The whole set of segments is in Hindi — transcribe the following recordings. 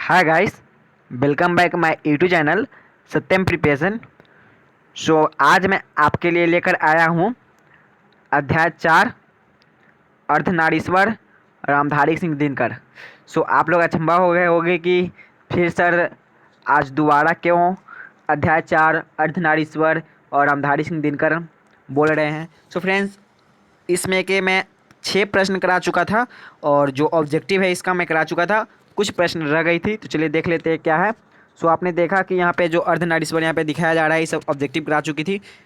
Hi guys, welcome back my YouTube channel Satyam preparation. आज मैं आपके लिए लेकर आया हूँ अध्याय 4 अर्धनारीश्वर रामधारी सिंह दिनकर। आप लोग अचंभा हो गए होंगे कि फिर सर आज दोबारा क्यों अध्याय 4 अर्धनारीश्वर और रामधारी सिंह दिनकर बोल रहे हैं। फ्रेंड्स, इसमें के मैं 6 प्रश्न करा चुका था और जो ऑब्जेक्टिव है इसका मैं करा चुका था। कुछ प्रश्न रह गई थी तो चलिए देख लेते हैं क्या है। आपने देखा कि यहाँ पे जो अर्धनारीश्वर यहाँ पे दिखाया जा रहा है, ये सब ऑब्जेक्टिव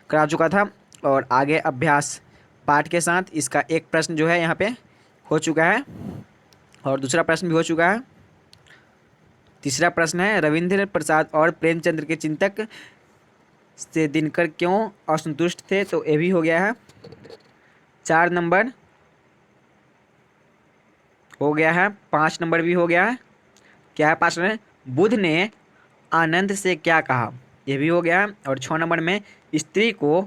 करा चुका था। और आगे अभ्यास पाठ के साथ इसका एक प्रश्न जो है यहाँ पे हो चुका है और दूसरा प्रश्न भी हो चुका है। तीसरा प्रश्न है रविंद्र प्रसाद और प्रेमचंद्र के चिंतक से दिनकर क्यों असंतुष्ट थे, तो ये भी हो गया है। 4 नंबर हो गया है, 5 नंबर भी हो गया है। क्या है 5 में? बुध ने आनंद से क्या कहा, यह भी हो गया है। और 6 नंबर में स्त्री को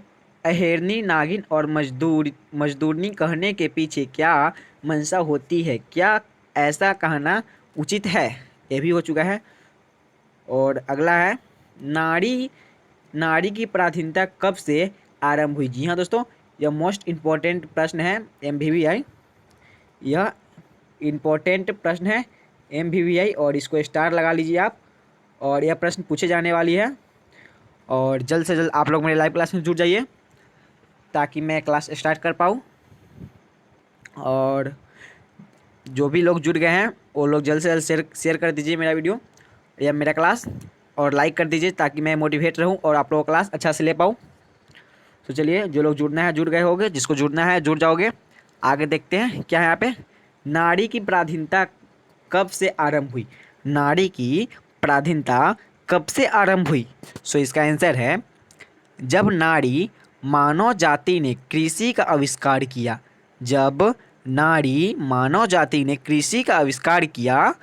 अहेरनी, नागिन और मजदूरनी कहने के पीछे क्या मंशा होती है, क्या ऐसा कहना उचित है, यह भी हो चुका है। और अगला है नारी की पराधीनता कब से आरंभ हुई। जी हाँ दोस्तों, यह मोस्ट इम्पोर्टेंट प्रश्न है MVVI। यह इम्पोर्टेंट प्रश्न है MVVI और इसको स्टार लगा लीजिए आप। और यह प्रश्न पूछे जाने वाली है और जल्द से जल्द आप लोग मेरे लाइव क्लास में जुड़ जाइए ताकि मैं क्लास स्टार्ट कर पाऊँ। और जो भी लोग जुड़ गए हैं वो लोग जल्द से जल्द शेयर कर दीजिए मेरा वीडियो या मेरा क्लास, और लाइक कर दीजिए ताकि मैं मोटिवेट रहूं और आप लोगों का क्लास अच्छा से ले पाऊँ। तो चलिए, जो लोग जुड़ना है जुड़ गए होंगे, जिसको जुड़ना है जुड़ जाओगे। आगे देखते हैं क्या है यहाँ पे। नारी की पराधीनता कब से आरंभ हुई। नारी की पराधीनता कब से आरंभ हुई? इसका आंसर है जब नारी मानव जाति ने कृषि का आविष्कार किया। जब नारी मानव जाति ने कृषि का आविष्कार किया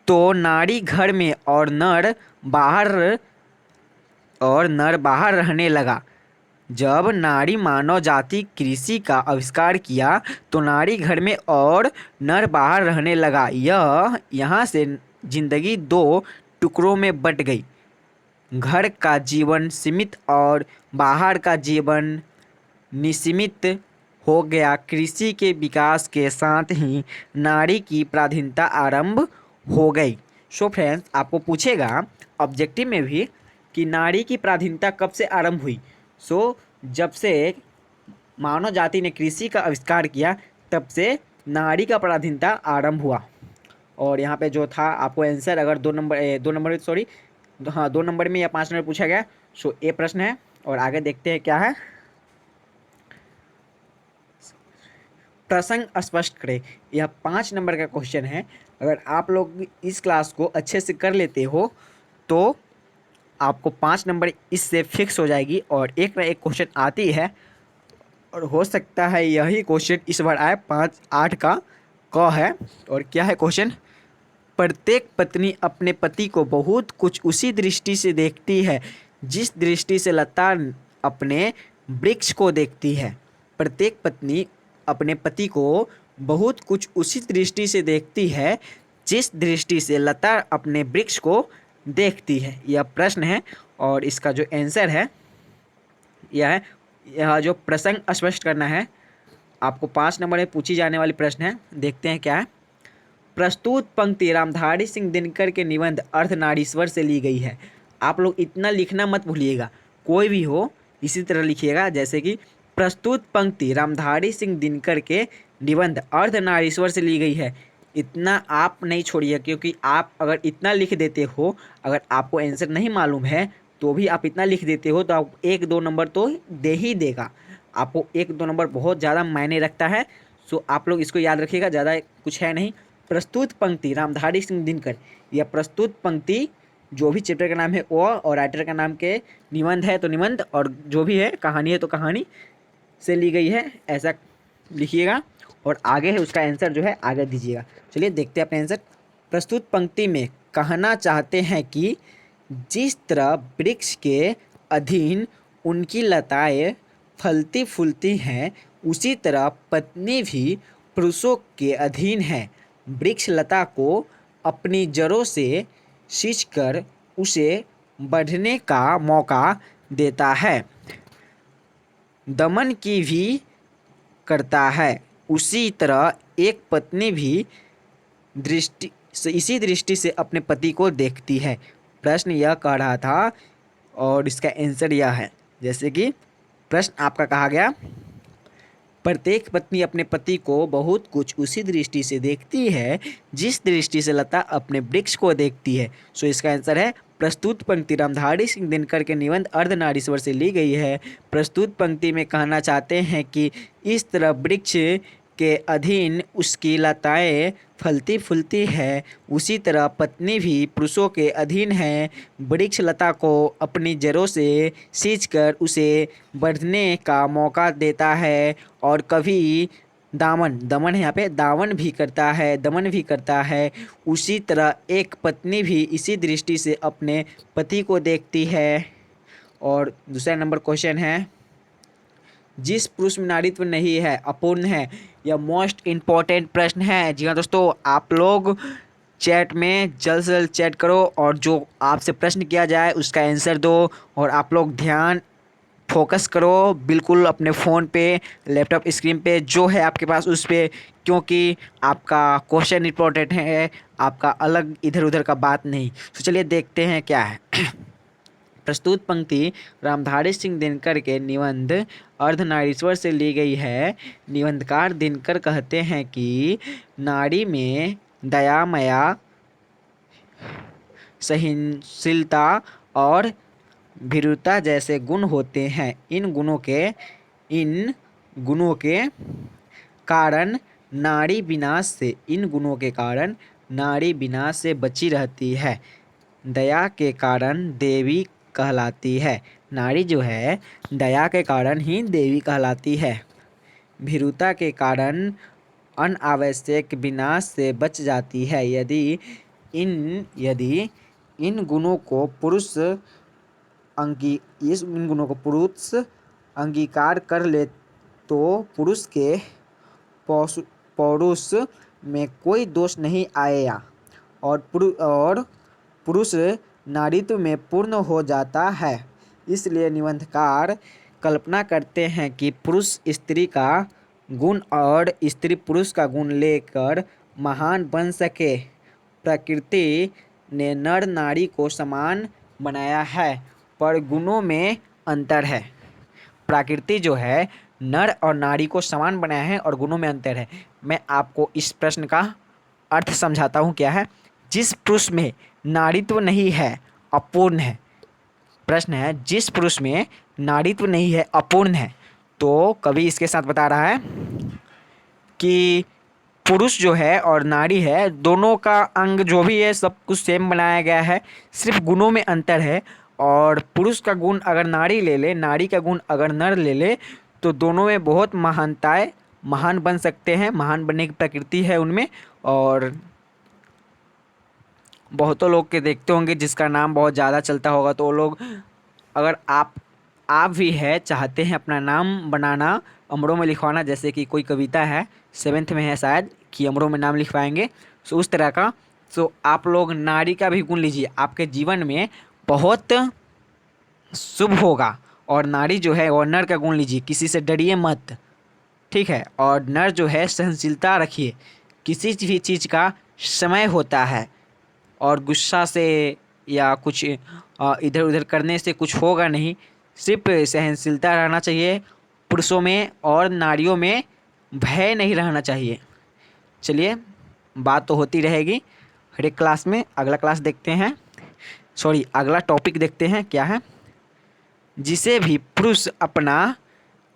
तो नारी घर में और नर बाहर रहने लगा। जब नारी मानव जाति कृषि का आविष्कार किया तो नारी घर में और नर बाहर रहने लगा। यहाँ से जिंदगी 2 टुकड़ों में बट गई। घर का जीवन सीमित और बाहर का जीवन निसीमित हो गया। कृषि के विकास के साथ ही नारी की पराधीनता आरंभ हो गई। फ्रेंड्स, आपको पूछेगा ऑब्जेक्टिव में भी कि नारी की पराधीनता कब से आरंभ हुई। जब से मानव जाति ने कृषि का आविष्कार किया तब से नारी का पराधीनता आरंभ हुआ। और यहाँ पे जो था आपको आंसर, अगर 2 नंबर में या 5 नंबर पूछा गया। ये प्रश्न है और आगे देखते हैं क्या है। प्रसंग स्पष्ट करें, यह 5 नंबर का क्वेश्चन है। अगर आप लोग इस क्लास को अच्छे से कर लेते हो तो आपको 5 नंबर इससे फिक्स हो जाएगी और एक ना एक क्वेश्चन आती है और हो सकता है यही क्वेश्चन इस बार आए। 5-8 का क है। और क्या है क्वेश्चन? प्रत्येक पत्नी अपने पति को बहुत कुछ उसी दृष्टि से देखती है जिस दृष्टि से लता अपने वृक्ष को देखती है। प्रत्येक पत्नी अपने पति को बहुत कुछ उसी दृष्टि से देखती है जिस दृष्टि से लता अपने वृक्ष को देखती है। यह प्रश्न है और इसका जो आंसर है यह जो प्रसंग स्पष्ट करना है आपको 5 नंबर में पूछी जाने वाली प्रश्न है। देखते हैं क्या है। प्रस्तुत पंक्ति रामधारी सिंह दिनकर के निबंध अर्धनारीश्वर से ली गई है। आप लोग इतना लिखना मत भूलिएगा, कोई भी हो इसी तरह लिखिएगा, जैसे कि प्रस्तुत पंक्ति रामधारी सिंह दिनकर के निबंध अर्धनारीश्वर से ली गई है। इतना आप नहीं छोड़िए, क्योंकि आप अगर इतना लिख देते हो, अगर आपको आंसर नहीं मालूम है तो भी आप इतना लिख देते हो तो आप 1-2 नंबर तो दे ही देगा। आपको 1-2 नंबर बहुत ज़्यादा मायने रखता है। आप लोग इसको याद रखिएगा, ज़्यादा कुछ है नहीं। प्रस्तुत पंक्ति रामधारी सिंह दिनकर, यह प्रस्तुत पंक्ति जो भी चैप्टर का नाम है वो और राइटर का नाम के निबंध है तो निबंध, और जो भी है कहानी है तो कहानी से ली गई है, ऐसा लिखिएगा। और आगे है उसका आंसर जो है आगे दीजिएगा। चलिए देखते हैं अपने आंसर। प्रस्तुत पंक्ति में कहना चाहते हैं कि जिस तरह वृक्ष के अधीन उनकी लताएं फलती फूलती हैं, उसी तरह पत्नी भी पुरुषों के अधीन है। वृक्ष लता को अपनी जड़ों से सींचकर उसे बढ़ने का मौका देता है। दमन की भी करता है। उसी तरह एक पत्नी भी इसी दृष्टि से अपने पति को देखती है। प्रश्न यह कह रहा था और इसका आंसर यह है। जैसे कि प्रश्न आपका कहा गया, प्रत्येक पत्नी अपने पति को बहुत कुछ उसी दृष्टि से देखती है जिस दृष्टि से लता अपने वृक्ष को देखती है। सो इसका आंसर है प्रस्तुत पंक्ति रामधारी सिंह दिनकर के निबंध अर्धनारीश्वर से ली गई है। प्रस्तुत पंक्ति में कहना चाहते हैं कि इस तरह वृक्ष के अधीन उसकी लताएं फलती फूलती है, उसी तरह पत्नी भी पुरुषों के अधीन है। वृक्ष लता को अपनी जड़ों से सींचकर उसे बढ़ने का मौका देता है और कभी दमन है यहाँ पे, दमन भी करता है। उसी तरह एक पत्नी भी इसी दृष्टि से अपने पति को देखती है। और दूसरा नंबर क्वेश्चन है, जिस पुरुष में नारीत्व नहीं है अपूर्ण है। यह मोस्ट इम्पॉर्टेंट प्रश्न है। जी हाँ दोस्तों, आप लोग चैट में जल्द से जल्द चैट करो और जो आपसे प्रश्न किया जाए उसका आंसर दो। और आप लोग ध्यान फोकस करो बिल्कुल अपने फ़ोन पे, लैपटॉप स्क्रीन पे जो है आपके पास उस पे, क्योंकि आपका क्वेश्चन इम्पोर्टेंट है, आपका अलग इधर उधर का बात नहीं। तो चलिए देखते हैं क्या है। प्रस्तुत पंक्ति रामधारी सिंह दिनकर के निबंध अर्धनारीश्वर से ली गई है। निबंधकार दिनकर कहते हैं कि नारी में दया, माया, सहनशीलता और भीरुता जैसे गुण होते हैं। इन गुणों के कारण नारी विनाश से बची रहती है। दया के कारण देवी कहलाती है। नारी जो है दया के कारण ही देवी कहलाती है। भीरुता के कारण अनावश्यक विनाश से बच जाती है। यदि इन गुणों को पुरुष अंगीकार कर ले तो पुरुष के पौरुष में कोई दोष नहीं आएगा और पुरुष नारीत्व में पूर्ण हो जाता है। इसलिए निबंधकार कल्पना करते हैं कि पुरुष स्त्री का गुण और स्त्री पुरुष का गुण लेकर महान बन सके। प्रकृति ने नर नारी को समान बनाया है पर गुणों में अंतर है। प्रकृति जो है नर और नारी को समान बनाया है और गुणों में अंतर है। मैं आपको इस प्रश्न का अर्थ समझाता हूँ क्या है। जिस पुरुष में नारीत्व नहीं है अपूर्ण है। प्रश्न है जिस पुरुष में नारीत्व नहीं है अपूर्ण है। तो कवि इसके साथ बता रहा है कि पुरुष जो है और नारी है दोनों का अंग जो भी है सब कुछ सेम बनाया गया है, सिर्फ गुणों में अंतर है। और पुरुष का गुण अगर नारी ले ले, नारी का गुण अगर नर ले ले तो दोनों में बहुत महान बन सकते हैं। महान बनने की प्रकृति है उनमें। और बहुतों लोग के देखते होंगे जिसका नाम बहुत ज़्यादा चलता होगा, तो वो लोग अगर आप भी है चाहते हैं अपना नाम बनाना, अमरों में लिखवाना, जैसे कि कोई कविता है 7th में है शायद कि अमरों में नाम लिखवाएंगे, सो उस तरह का। सो आप लोग नारी का भी गुण लीजिए, आपके जीवन में बहुत शुभ होगा। और नारी जो है और नर का गुण लीजिए, किसी से डरिए मत, ठीक है। और नर जो है सहनशीलता रखिए, किसी भी चीज़ का समय होता है और गुस्सा से या कुछ इधर उधर करने से कुछ होगा नहीं। सिर्फ सहनशीलता रहना चाहिए पुरुषों में और नारियों में भय नहीं रहना चाहिए। चलिए बात तो होती रहेगी हर एक क्लास में। अगला टॉपिक देखते हैं क्या है। जिसे भी पुरुष अपना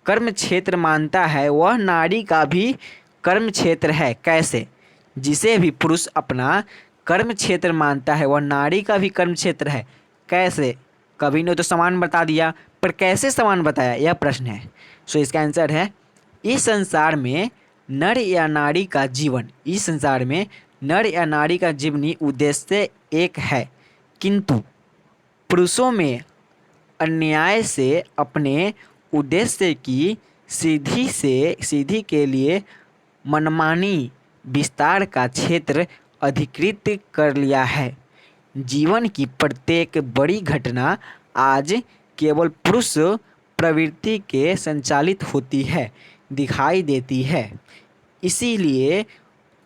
कर्म क्षेत्र मानता है वह नारी का भी कर्म क्षेत्र है। कैसे? जिसे भी पुरुष अपना कर्म क्षेत्र मानता है वह नारी का भी कर्म क्षेत्र है। कैसे? कवि ने तो समान बता दिया, पर कैसे समान बताया यह प्रश्न है। सो इसका आंसर है इस संसार में नर या नारी का जीवनी उद्देश्य एक है, किंतु पुरुषों में अन्याय से अपने उद्देश्य की सिद्धि के लिए मनमानी विस्तार का क्षेत्र अधिकृत कर लिया है। जीवन की प्रत्येक बड़ी घटना आज केवल पुरुष प्रवृत्ति के संचालित होती है, दिखाई देती है। इसीलिए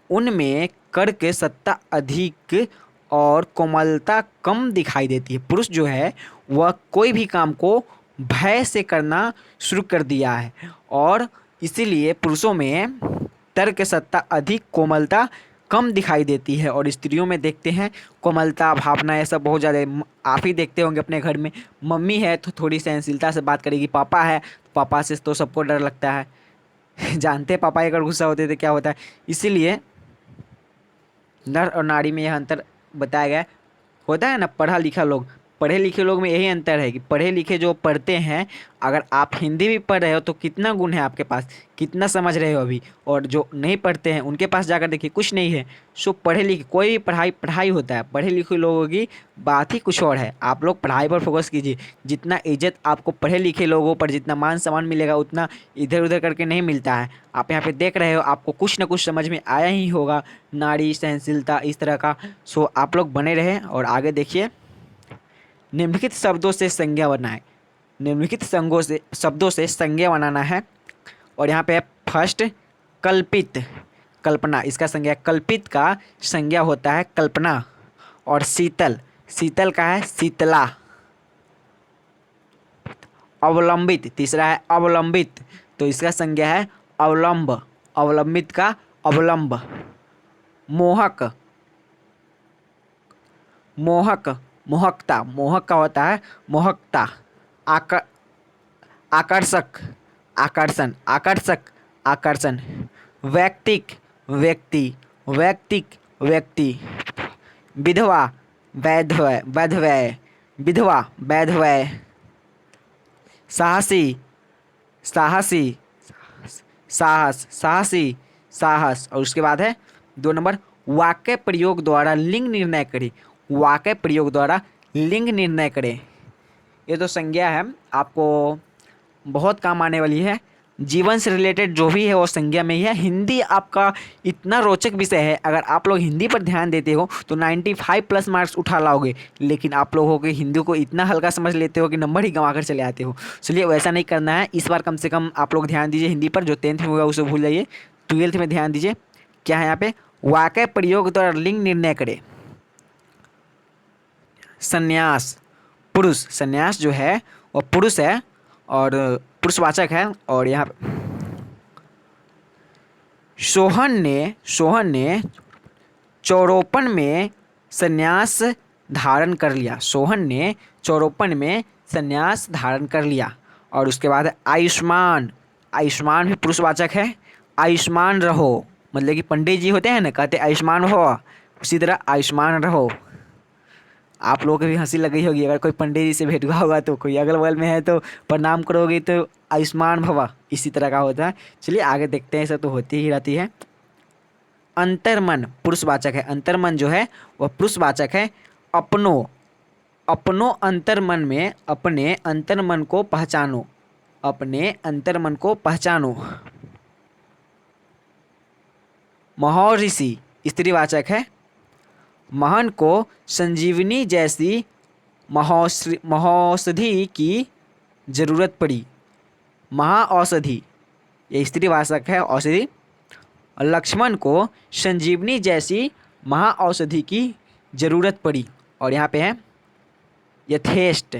उनमें कर्क सत्ता अधिक और कोमलता कम दिखाई देती है। पुरुष जो है वह कोई भी काम को भय से करना शुरू कर दिया है और इसीलिए पुरुषों में तर्क सत्ता अधिक, कोमलता कम दिखाई देती है। और स्त्रियों में देखते हैं कोमलता, भावना, ये सब बहुत ज़्यादा। आप ही देखते होंगे अपने घर में, मम्मी है तो थोड़ी सहनशीलता से बात करेगी, पापा है तो पापा से तो सबको डर लगता है। जानते हैं पापा अगर गुस्सा होते तो क्या होता है। इसीलिए नर और नारी में यह अंतर बताया गया है। होता है ना, पढ़े लिखे लोग में यही अंतर है कि पढ़े लिखे जो पढ़ते हैं, अगर आप हिंदी भी पढ़ रहे हो तो कितना गुण है आपके पास, कितना समझ रहे हो अभी। और जो नहीं पढ़ते हैं उनके पास जाकर देखिए कुछ नहीं है। सो पढ़े लिखे, कोई भी पढ़ाई होता है, पढ़े लिखे लोगों की बात ही कुछ और है। आप लोग पढ़ाई पर फोकस कीजिए। जितना इज्जत आपको पढ़े लिखे लोगों पर, जितना मान सम्मान मिलेगा, उतना इधर उधर करके नहीं मिलता है। आप यहाँ पे देख रहे हो, आपको कुछ ना कुछ समझ में आया ही होगा, नारी, सहनशीलता, इस तरह का। सो आप लोग बने रहें और आगे देखिए। निम्नलिखित शब्दों से संज्ञा बनाएं। निम्नलिखित शब्दों से संज्ञा बनाना है। और यहाँ पे है फर्स्ट कल्पित, कल्पना, इसका संज्ञा, कल्पित का संज्ञा होता है कल्पना। और शीतल, शीतल का है शीतला। अवलंबित, तीसरा है अवलंबित, तो इसका संज्ञा है अवलंब, अवलंबित का अवलंब। मोहक, मोहक, मोहकता, मोहक का होता है मोहकता। आकर्षक, आकर्षण, आकर्षक, आकर्षण। व्यक्तिक, व्यक्ति, व्यक्तिक, व्यक्ति। विधवा, वैधव्य, वैधव्य, विधवा, वैधव्य। साहसी, साहसी, साहस, साहसी, साहस। और उसके बाद है 2 नंबर, वाक्य प्रयोग द्वारा लिंग निर्णय करें। वाक्य प्रयोग द्वारा लिंग निर्णय करें। ये तो संज्ञा है, आपको बहुत काम आने वाली है। जीवन से रिलेटेड जो भी है वो संज्ञा में ही है। हिंदी आपका इतना रोचक विषय है, अगर आप लोग हिंदी पर ध्यान देते हो तो 95+ मार्क्स उठा लाओगे। लेकिन आप लोगों के हिंदी को इतना हल्का समझ लेते हो कि नंबर ही गंवा कर चले आते हो। चलिए वैसा नहीं करना है, इस बार कम से कम आप लोग ध्यान दीजिए हिंदी पर। जो 10th में होगा उसे भूल जाइए, 12th में ध्यान दीजिए। क्या है यहाँ पे, वाक्य प्रयोग द्वारा लिंग निर्णय करें। संन्यास, पुरुष, संन्यास जो है वो पुरुष है और पुरुषवाचक है। और यहाँ सोहन ने चौरोपन में संन्यास धारण कर लिया। सोहन ने चौरोपन में संन्यास धारण कर लिया। और उसके बाद आयुष्मान, आयुष्मान भी पुरुषवाचक है। आयुष्मान रहो, मतलब कि पंडित जी होते हैं ना, कहते आयुष्मान हो, उसी तरह आयुष्मान रहो। आप लोगों को भी हंसी लग गई होगी, अगर कोई पंडित जी से भेंट हुआ होगा तो, कोई अगल बगल में है तो प्रणाम करोगे तो आयुष्मान भवा, इसी तरह का होता है। चलिए आगे देखते हैं, सब तो होती ही रहती है। अंतर्मन पुरुषवाचक है, अंतर्मन जो है वह पुरुषवाचक है। अपनो अंतर्मन में, अपने अंतर्मन को पहचानो, अपने अंतर्मन को पहचानो। महर्षि स्त्रीवाचक है। महन को संजीवनी जैसी महौषधि की जरूरत पड़ी। महाऔषधि, ये स्त्रीवाचक है, औषधि। लक्ष्मण को संजीवनी जैसी महाऔषधि की जरूरत पड़ी। और यहाँ पे है यथेष्ट,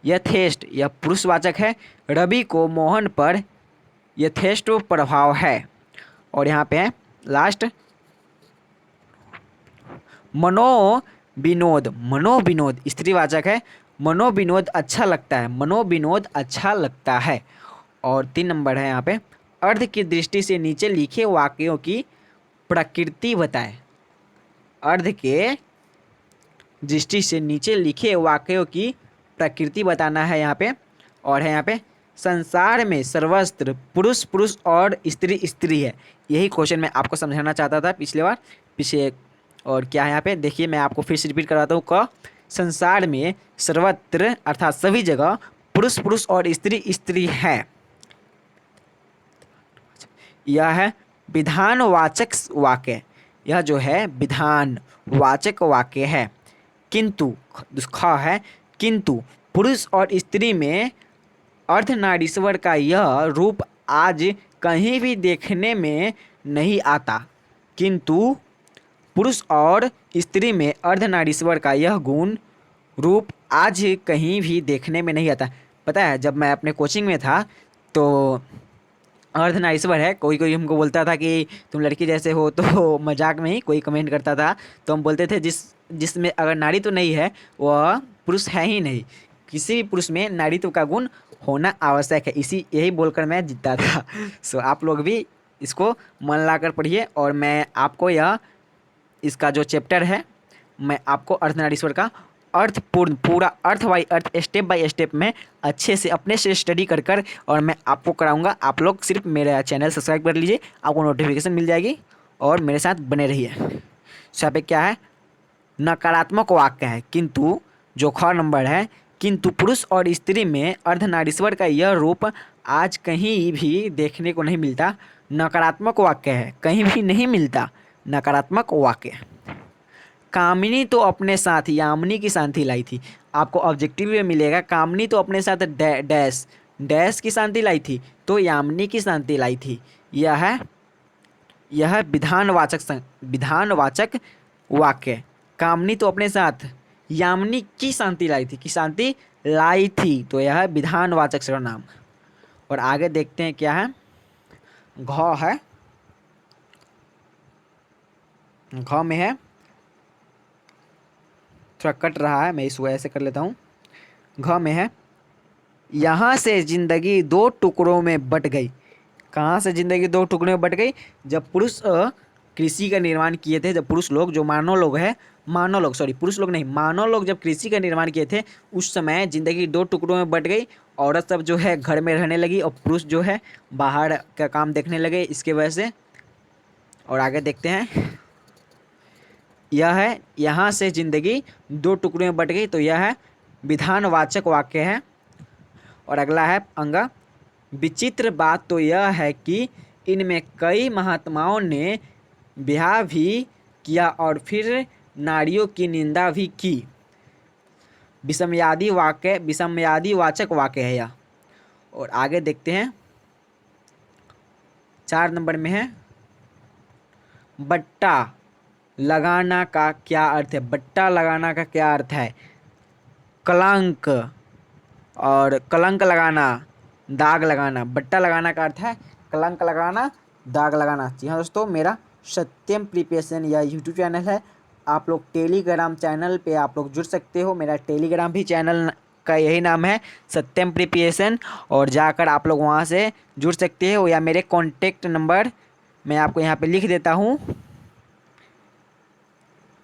यथेष्ट यह पुरुषवाचक है। रवि को मोहन पर यथेष्ट प्रभाव है। और यहाँ पे है लास्ट मनोविनोद, मनोविनोद स्त्रीवाचक है। मनोविनोद अच्छा लगता है, मनोविनोद अच्छा लगता है। और 3 नंबर है यहाँ पे, अर्ध की दृष्टि से नीचे लिखे वाक्यों की प्रकृति बताएं। अर्ध के दृष्टि से नीचे लिखे वाक्यों की प्रकृति बताना है यहाँ पे। और है यहाँ पे संसार में सर्वत्र पुरुष पुरुष और स्त्री स्त्री है। यही क्वेश्चन मैं आपको समझाना चाहता था पिछले बार, पीछे। और क्या है यहाँ पे देखिए, मैं आपको फिर से रिपीट कराता हूँ। क संसार में सर्वत्र अर्थात सभी जगह पुरुष पुरुष और स्त्री स्त्री है। यह है विधानवाचक वाक्य। यह जो है विधान वाचक वाक्य है। किंतु ख है, किंतु पुरुष और स्त्री में अर्धनारीश्वर का यह रूप आज कहीं भी देखने में नहीं आता। किंतु पुरुष और स्त्री में अर्धनारीश्वर का यह गुण रूप आज कहीं भी देखने में नहीं आता। पता है, जब मैं अपने कोचिंग में था तो अर्धनारीश्वर है, कोई कोई हमको बोलता था कि तुम लड़की जैसे हो, तो मजाक में ही कोई कमेंट करता था तो हम बोलते थे जिसमें अगर नारी तो नहीं है वह पुरुष है ही नहीं। किसी भी पुरुष में नारीत्व का गुण होना आवश्यक है, यही बोलकर मैं जीता था। सो आप लोग भी इसको मन लाकर पढ़िए और मैं आपको इसका जो चैप्टर है मैं आपको अर्धनारीश्वर का अर्थपूर्ण पूरा अर्थ by earth step by step में अच्छे से अपने से स्टडी कर कर और मैं आपको कराऊंगा। आप लोग सिर्फ मेरा चैनल सब्सक्राइब कर लीजिए, आपको नोटिफिकेशन मिल जाएगी और मेरे साथ बने रहिए। यहाँ पे क्या है, नकारात्मक वाक्य है। किंतु जो ख नंबर है, किंतु पुरुष और स्त्री में अर्धनारीश्वर का यह रूप आज कहीं भी देखने को नहीं मिलता। नकारात्मक वाक्य है, कहीं भी नहीं मिलता, नकारात्मक वाक्य। कामिनी तो अपने साथ यामिनी की शांति लाई थी। आपको ऑब्जेक्टिव में मिलेगा, कामिनी तो अपने साथ डैश डैश की शांति लाई थी, तो यामिनी की शांति लाई थी। यह विधानवाचक वाक्य। कामिनी तो अपने साथ यामिनी की शांति लाई थी, तो यह विधानवाचक सर्वनाम। और आगे देखते हैं क्या है, घ है, घ में है, थोड़ा कट रहा है, मैं इसको ऐसे कर लेता हूँ। घ में है, यहाँ से जिंदगी दो टुकड़ों में बट गई। कहाँ से जिंदगी दो टुकड़ों में बट गई? जब पुरुष कृषि का निर्माण किए थे, जब पुरुष लोग, जो पुरुष लोग नहीं, मानव लोग जब कृषि का निर्माण किए थे उस समय जिंदगी दो टुकड़ों में बट गई। औरत सब जो है घर में रहने लगी और पुरुष जो है बाहर का काम देखने लगे इसके वजह से। और आगे देखते हैं, यह है, यहाँ से जिंदगी दो टुकड़ों में बट गई, तो यह है विधानवाचक वाक्य है। और अगला है अंगा, विचित्र बात तो यह है कि इनमें कई महात्माओं ने ब्याह भी किया और फिर नारियों की निंदा भी की। विषमयादि वाचक वाक्य है यह। और आगे देखते हैं, 4 नंबर में है, बट्टा लगाना का क्या अर्थ है? बट्टा लगाना का क्या अर्थ है? कलंक, और कलंक लगाना, दाग लगाना। बट्टा लगाना का अर्थ है कलंक लगाना, दाग लगाना। जी हाँ दोस्तों, मेरा सत्यम प्रिपरेशन यह यूट्यूब चैनल है। आप लोग टेलीग्राम चैनल पे आप लोग जुड़ सकते हो। मेरा टेलीग्राम भी चैनल का यही नाम है, सत्यम प्रिपरेशन, और जाकर आप लोग वहाँ से जुड़ सकते हो। या मेरे कॉन्टेक्ट नंबर मैं आपको यहाँ पे लिख देता हूँ,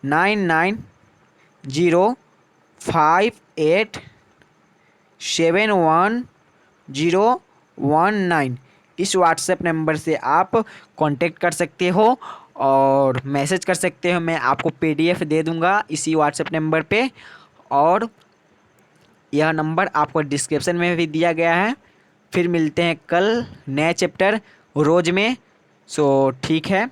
9905871019। इस व्हाट्सएप नंबर से आप कांटेक्ट कर सकते हो और मैसेज कर सकते हो। मैं आपको PDF दे दूंगा इसी व्हाट्सएप नंबर पे, और यह नंबर आपको डिस्क्रिप्शन में भी दिया गया है। फिर मिलते हैं कल नए चैप्टर रोज में। सो ठीक है।